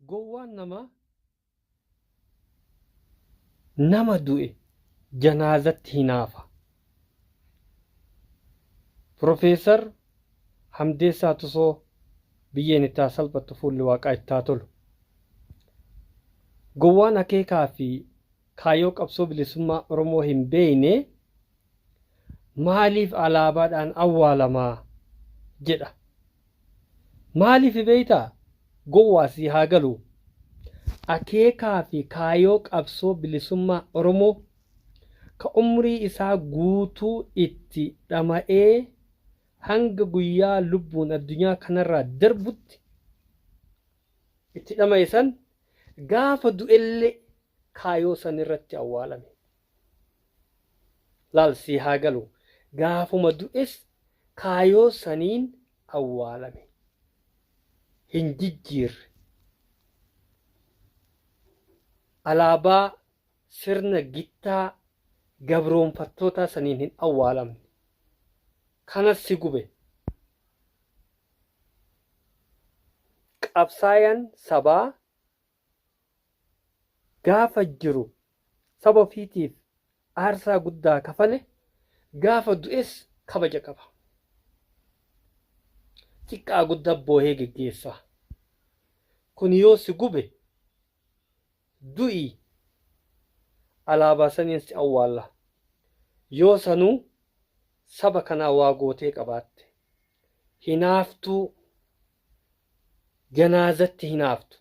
gowwaan nama du'e janaazatti hinaafa. Profeesar Hamdeessaa Tusoo biyyeen itti salphattu fuulli waaqaa itti tolu. Gowwaan akeekaa fi kaayyoo qabsoo bilisummaa Oromoo hin beekne maaliif alaabaadhaan awwaalamaa jedha. Maaliif beektaa? Gowwaasii haa galu. Akeekaa fi kaayyoo qabsoo bilisummaa Oromoo ka umrii isaa guutuu itti dhama'ee hanga guyyaa lubbuun addunyaa kanarraa darbutti itti dhama'e san gaafa du'ellee kaayyoo san irratti awwaalame. Laalsii haa galu. Gaafuma du'es kaayyoo saniin awwaalame. Hin jijjiirre. Alaabaa sirna gittaa gabroonfattootaa saniin hin awwaalamne. Kanas si gube. Qabsaayaan sabaa gaafa jiru saba ofiitiif aarsaa guddaa kafale gaafa du'es kabaja qaba. Xiqqaa guddaa boohee geggeessa. Kun yoo si gube du'i alaabaa saniin si awwaalla. Yoo sanuu saba kanaa waa gootee qabaatte hinaaftuu janaazatti hinaaftu.